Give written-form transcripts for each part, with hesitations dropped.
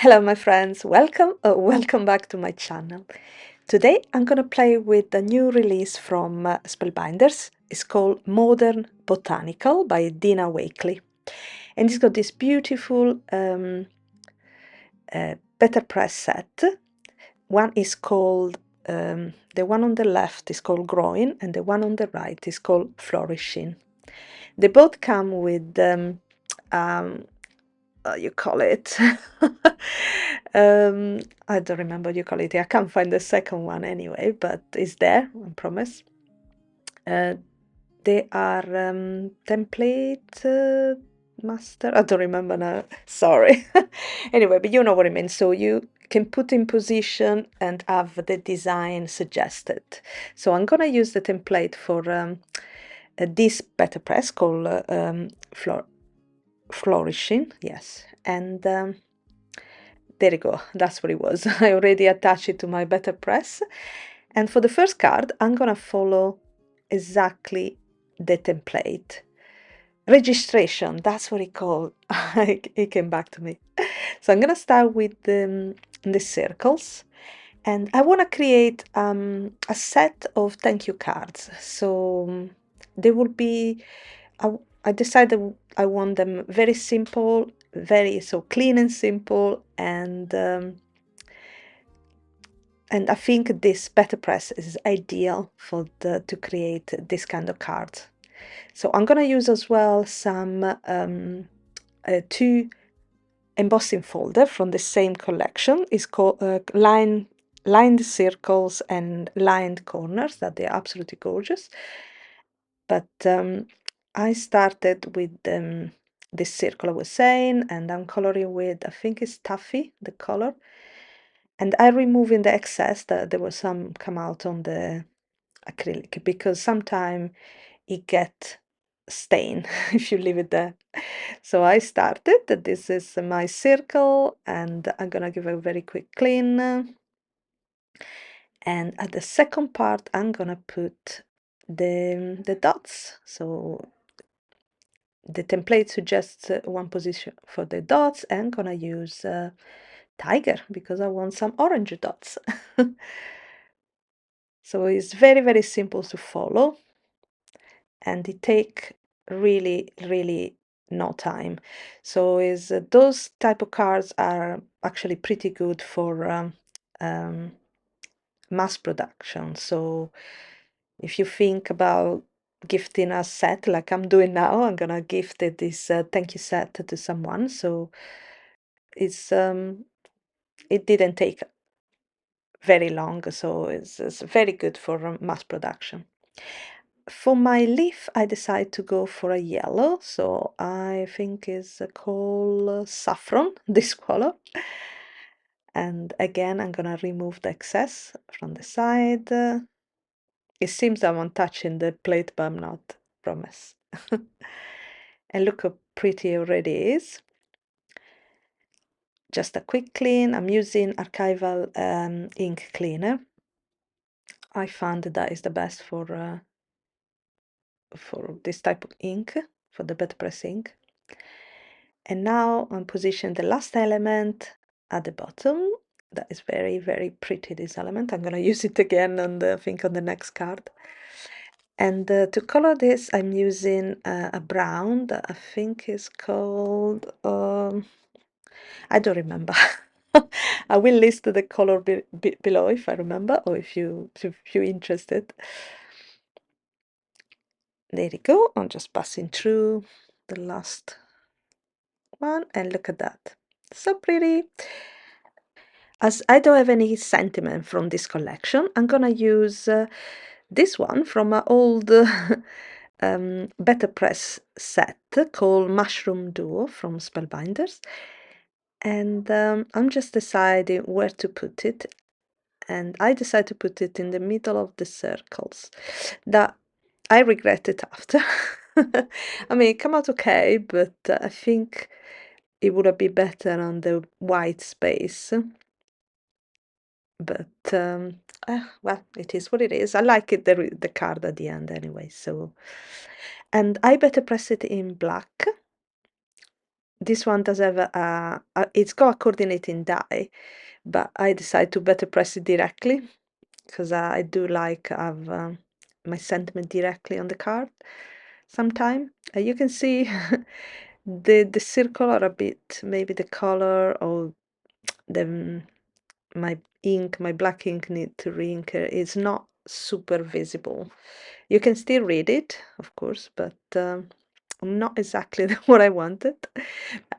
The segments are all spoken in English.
Hello my friends, welcome back to my channel. Today I'm gonna play with a new release from Spellbinders. It's called Modern Botanical by Dina Wakley. And it's got this beautiful better press set. One is called, the one on the left is called Growing and the one on the right is called Flourishing. They both come with you call it I don't remember what you call it. I can't find the second one anyway, but it's there, I promise. They are template master, I don't remember now, sorry. Anyway, but you know what I mean. So you can put in position and have the design suggested. So I'm gonna use the template for this better press called Flourishing, yes. And there you go, that's what it was. I already attached it to my better press. And for the first card, I'm gonna follow exactly the template. Registration, that's what it called. It came back to me. So I'm gonna start with the circles. And I want to create a set of thank you cards. So they will be, I decided I want them very simple, so clean and simple, and I think this better press is ideal for to create this kind of cards. So I'm gonna use as well some two embossing folder from the same collection. It's called lined circles and lined corners, that they're absolutely gorgeous. But I started with this circle I was saying, and I'm coloring with, I think it's Taffy, the color. And I removing the excess, that there was some come out on the acrylic, because sometimes it get stain if you leave it there. So I started, this is my circle, and I'm gonna give a very quick clean. And at the second part, I'm gonna put the dots. So the template suggests one position for the dots, and I'm gonna use tiger because I want some orange dots. So it's very, very simple to follow, and it take really no time. So is those type of cards are actually pretty good for mass production. So if you think about gifting a set like I'm doing now, I'm gonna gift this thank you set to someone. So it's it didn't take very long, so it's very good for mass production. For my leaf, I decided to go for a yellow, so I think it's called saffron, this color. And again, I'm gonna remove the excess from the side. It seems that I'm touching the plate, but I'm not, promise. And look how pretty it already is. Just a quick clean. I'm using archival ink cleaner. I found that is the best for this type of ink, for the better press ink. And now I'm positioning the last element at the bottom. That is very pretty, this element. I'm gonna use it again on the, I think, on the next card. And to color this, I'm using a brown that I think is called, I don't remember. I will list the color below if I remember, or if you're interested. There you go. I'm just passing through the last one, and look at that. So pretty. As I don't have any sentiment from this collection, I'm gonna use this one from an old Better Press set called Mushroom Duo from Spellbinders. And I'm just deciding where to put it. And I decided to put it in the middle of the circles. That I regret it after. I mean, it came out okay, but I think it would have been better on the white space. But well, it is what it is. I like it, the card at the end anyway. So, and I better press it in black. this one does have it's got a coordinating die, but I decided to better press it directly because I do like have my sentiment directly on the card sometime. You can see the circle are a bit, maybe the color or the my ink, my black ink need to re-ink is not super visible. You can still read it, of course, but not exactly what I wanted.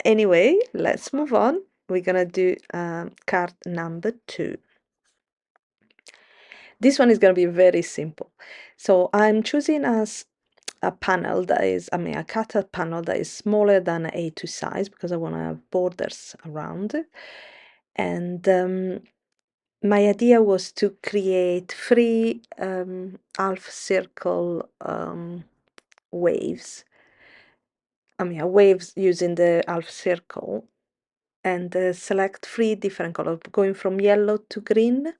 Anyway, let's move on. We're gonna do card number 2. This one is gonna be very simple. So I'm choosing as a panel that is, I cut a panel that is smaller than A2 size because I want to have borders around it. And my idea was to create 3 half circle waves. Waves using the half circle and select 3 different colors, going from yellow to green.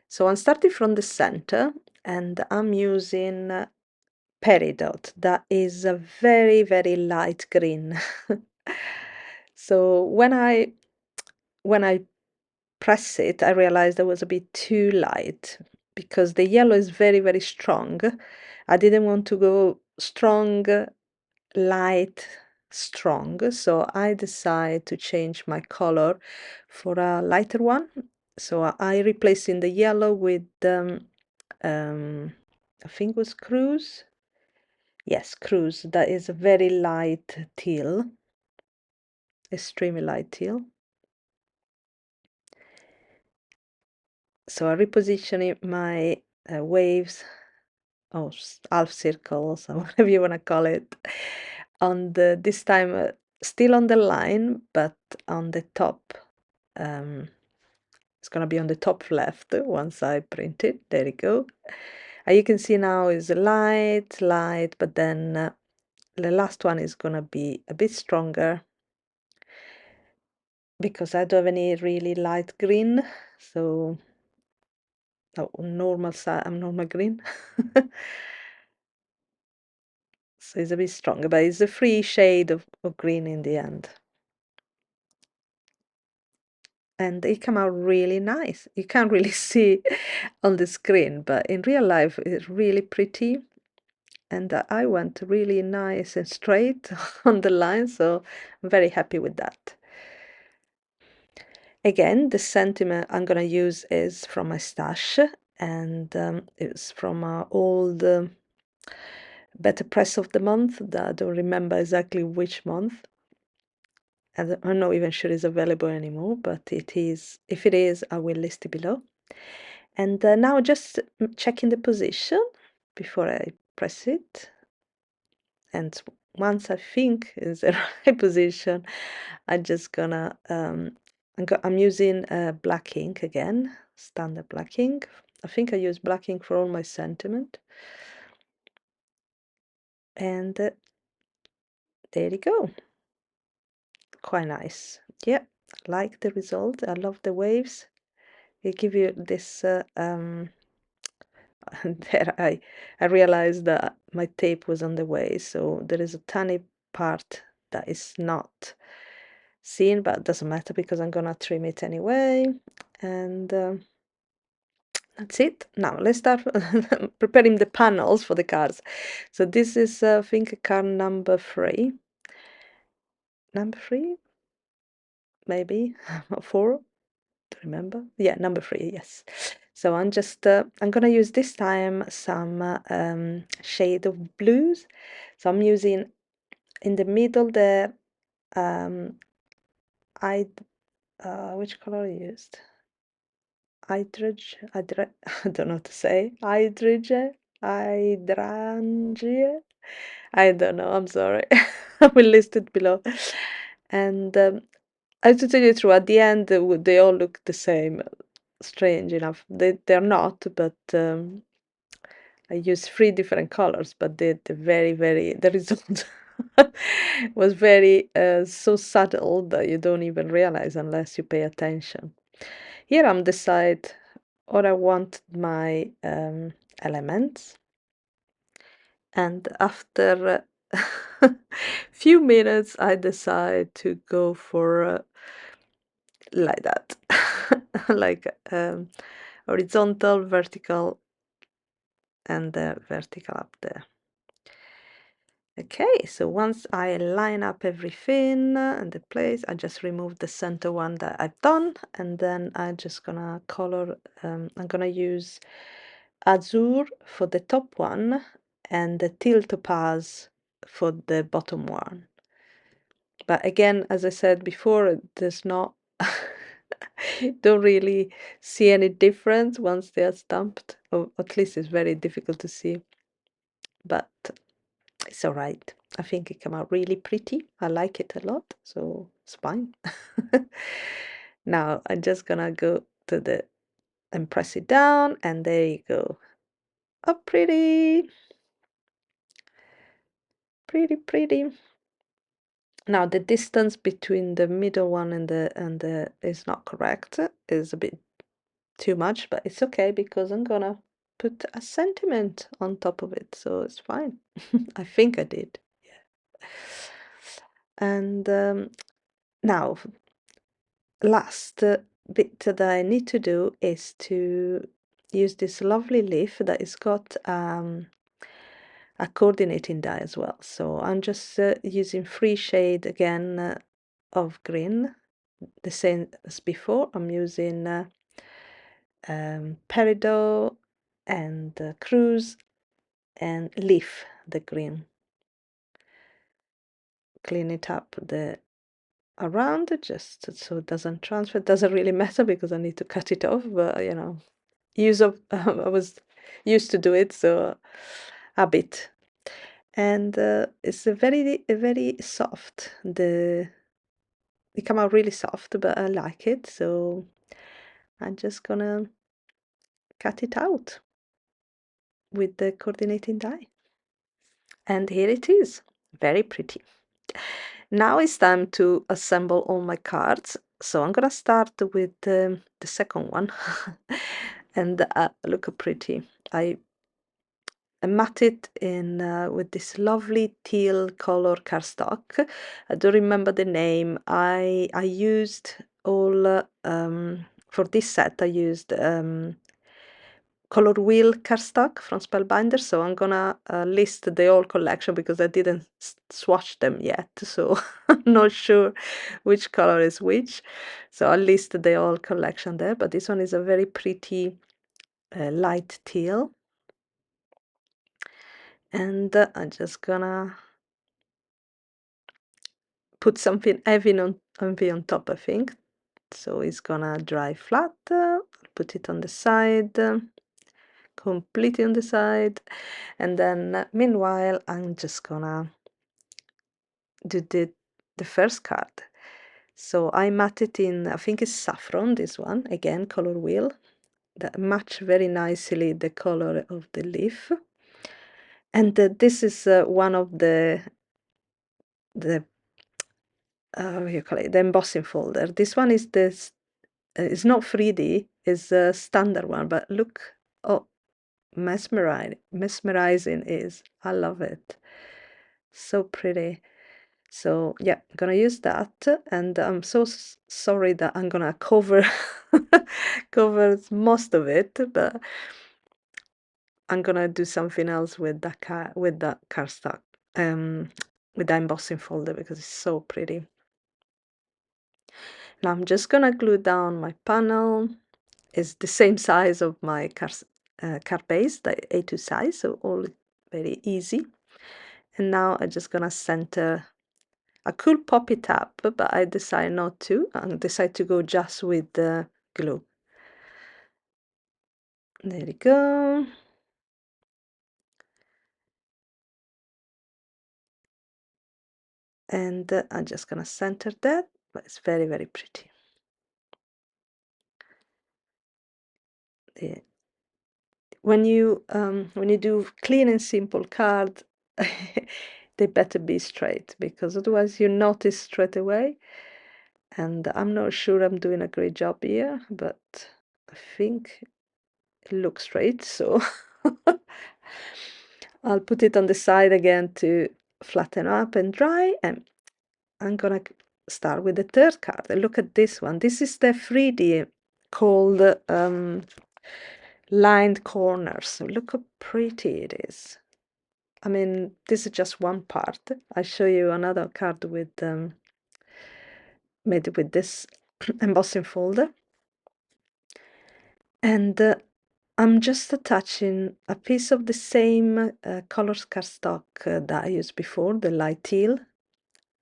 So I'm starting from the center and I'm using peridot. That is a very, very light green. So when I press it, I realized it was a bit too light because the yellow is very, very strong. I didn't want to go strong, light, strong. So I decided to change my color for a lighter one. So I replaced in the yellow with I think it was Cruise. Yes, Cruise. That is a very light teal, extremely light teal. So I repositioning my waves, or half circles, or whatever you want to call it, on the this time still on the line, but on the top. It's gonna be on the top left once I print it. There you go. You can see now is light, light, but then the last one is gonna be a bit stronger because I don't have any really light green, so normal size, normal green. So it's a bit stronger, but it's a free shade of green in the end. And they come out really nice. You can't really see on the screen, but in real life it's really pretty. And I went really nice and straight on the line, so I'm very happy with that. Again, the sentiment I'm gonna use is from my stash, and it's from old Better Press of the month that I don't remember exactly which month. I'm not even sure it's available anymore, but it is. If it is, I will list it below. And now just checking the position before I press it. And once I think is the right position, I'm just gonna I'm using black ink again, standard black ink. I think I use black ink for all my sentiment. And there you go. Quite nice. Yeah, like the result. I love the waves. They give you this there I realized that my tape was on the way, so there is a tiny part that is not seen, but it doesn't matter because I'm gonna trim it anyway. And that's it. Now let's start preparing the panels for the cards. So this is I think card number 3. Number 3, maybe 4. Remember? Yeah, number 3, yes. So I'm just I'm gonna use this time some shade of blues. So I'm using in the middle there I which color I used? Hydrogen, I don't know what to say. Hydrangea. I don't know. I'm sorry. I will list it below. And I have to tell you the truth, at the end they all look the same. Strange enough, they're not, but I used 3 different colors, but the result was very so subtle that you don't even realize unless you pay attention. Here I'm decide what I want my elements, and after few minutes I decide to go for like that, like horizontal, vertical, and vertical up there. Okay, so once I line up everything and the place, I just remove the center one that I've done, and then I'm just gonna color, I'm gonna use Azure for the top one and the teal topaz for the bottom one. But again, as I said before, there's not, don't really see any difference once they are stamped, or at least it's very difficult to see, but it's all right. I think it came out really pretty. I like it a lot, so it's fine. Now I'm just gonna go to the and press it down, and there you go. Oh, pretty, pretty, pretty. Now the distance between the middle one and the is not correct. Is a bit too much, but it's okay because I'm gonna put a sentiment on top of it, so it's fine. I think I did. Yeah. And now last bit that I need to do is to use this lovely leaf that has got a coordinating die as well. So I'm just using free shade again of green, the same as before. I'm using peridot and cruise and leaf, the green. Clean it up the around just so it doesn't transfer. It doesn't really matter because I need to cut it off, but you know, use of I was used to do it, so a bit. And it's a very soft. It come out really soft, but I like it, so I'm just gonna cut it out with the coordinating die. And here it is, very pretty. Now it's time to assemble all my cards. So I'm gonna start with the second one. And look how pretty. I mat it in with this lovely teal color cardstock. I don't remember the name. I used all for this set. I used color wheel cardstock from Spellbinders, so I'm gonna list the whole collection because I didn't swatch them yet, so I'm not sure which color is which. So I'll list the whole collection there, but this one is a very pretty light teal. And I'm just gonna put something heavy on top, I think. So it's gonna dry flat. Put it on the side, completely on the side. And then meanwhile, I'm just gonna do the first card. So I mat it in, I think it's saffron, this one, again, color wheel, that match very nicely the color of the leaf. And this is one of the what you call it, the embossing folder. This one is this, it's not 3D, it's a standard one, but look, oh, mesmerizing is, I love it. So pretty. So yeah, I'm gonna use that, and I'm so sorry that I'm gonna cover cover most of it, but I'm gonna do something else with that cardstock, with the embossing folder because it's so pretty. Now I'm just gonna glue down my panel. It's the same size of my card base, the A2 size, so all very easy. And now I'm just gonna center. I could pop it up, but I decide not to. I decide to go just with the glue. There we go. And I'm just gonna center that, but it's very, very pretty. Yeah. When you do clean and simple card, they better be straight because otherwise you notice straight away. And I'm not sure I'm doing a great job here, but I think it looks straight, so I'll put it on the side again to flatten up and dry, and I'm gonna start with the third card. Look at this one. This is the 3D called lined corners. Look how pretty it is. I mean, this is just one part. I'll show you another card with made with this embossing folder. And I'm just attaching a piece of the same colors cardstock that I used before, the light teal.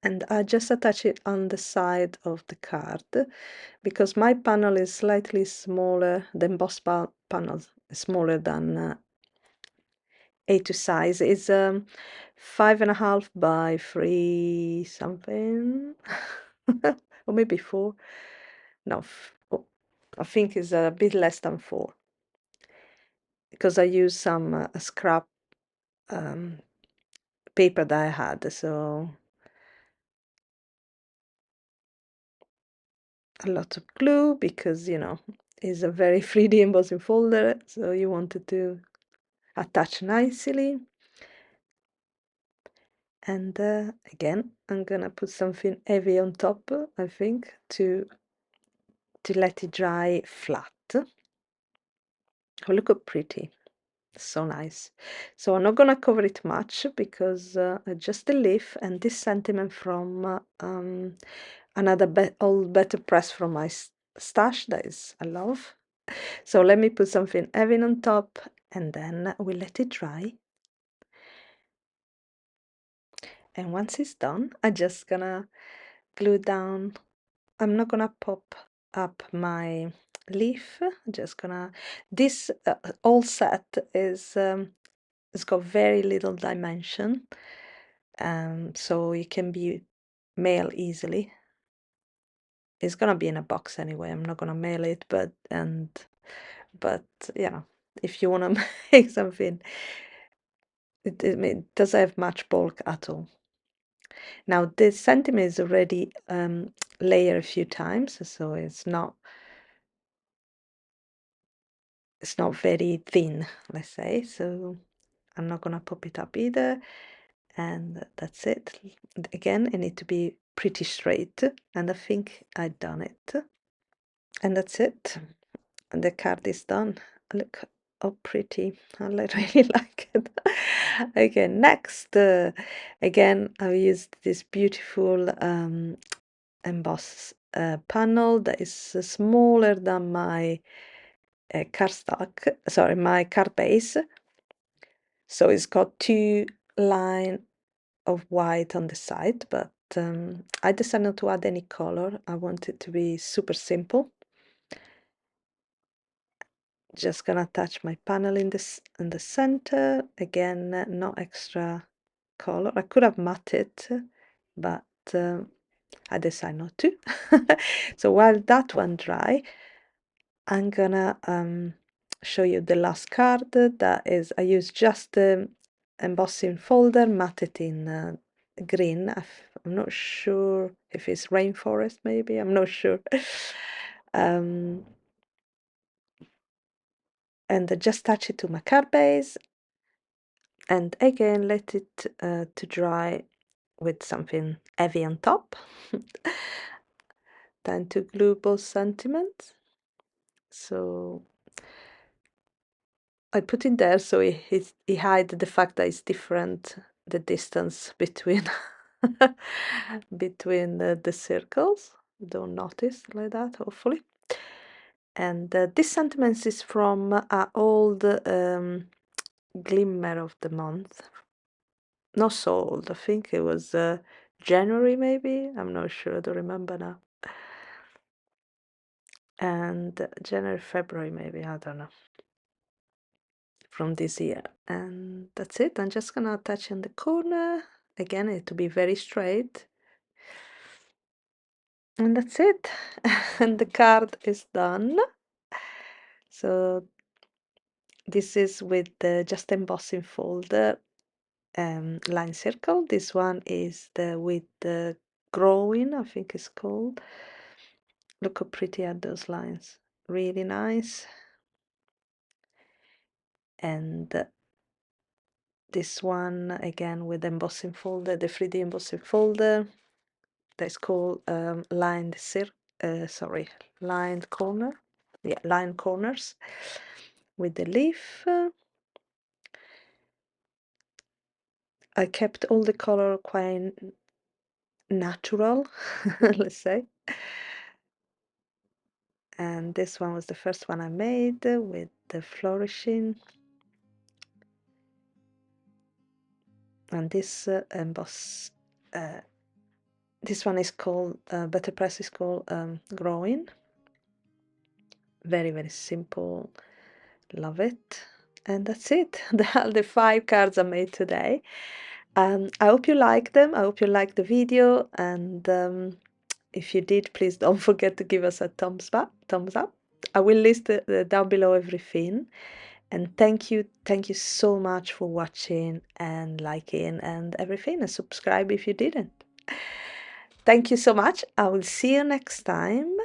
And I just attach it on the side of the card because my panel is slightly smaller, the emboss panel is smaller than A2 size. It's 5.5 by 3 something, or maybe 4. No, oh, I think it's a bit less than 4 because I used some scrap paper that I had, so a lot of glue because it's a very 3D embossing folder, so you wanted to attach nicely. And again, I'm gonna put something heavy on top, I think, to let it dry flat. Oh, look how pretty. So nice. So I'm not gonna cover it much because just the leaf and this sentiment from another old better press from my stash that is I love. So let me put something heavy on top and then we let it dry. And once it's done, I'm just gonna glue down. I'm not gonna pop up my leaf. I'm just gonna. This all set is it's got very little dimension, so it can be mailed easily. It's gonna be in a box anyway. I'm not gonna mail it, but if you wanna make something, it doesn't have much bulk at all. Now this sentiment is already layered a few times, so it's not very thin, let's say. So I'm not gonna pop it up either, and that's it. Again, it need to be pretty straight, and I think I've done it. And that's it. And the card is done. Look how pretty. I really like it. Okay, next. Again, I used this beautiful emboss panel that is smaller than my cardstock, sorry, my card base. So it's got 2 lines of white on the side, but I decided not to add any color. I want it to be super simple. Just gonna attach my panel in the center. Again, no extra color. I could have matted, but I decided not to. So while that one dry, I'm gonna show you the last card. That is, I use just the embossing folder, matted in green. I'm not sure if it's rainforest, maybe. I'm not sure. And I just touch it to my card base, and again let it to dry with something heavy on top. Then to glue both sentiments. So I put it there so it hide the fact that it's different, the distance between between the circles. Don't notice like that, hopefully. And this sentiment is from an old glimmer of the month. Not so old. I think it was January, maybe. I'm not sure. I don't remember now. And January, February, maybe. I don't know. From this year. And that's it. I'm just gonna attach in the corner. Again, it to be very straight. And that's it. And the card is done. So this is with the just embossing folder line circle. This one is the with the growing, I think it's called. Look how pretty are those lines. Really nice. And this one again with embossing folder, the 3D embossing folder that's called lined corner. Yeah, lined corners with the leaf. I kept all the color quite natural, let's say. And this one was the first one I made with the flourishing. And this this one is called, Better Press is called Growing. Very, very simple. Love it. And that's it. They are the 5 cards I made today. I hope you like them. I hope you liked the video. And if you did, please don't forget to give us a thumbs up. I will list down below everything. And thank you so much for watching and liking and everything, and subscribe if you didn't. Thank you so much. I will see you next time.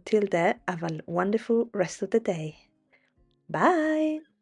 Till then, have a wonderful rest of the day. Bye.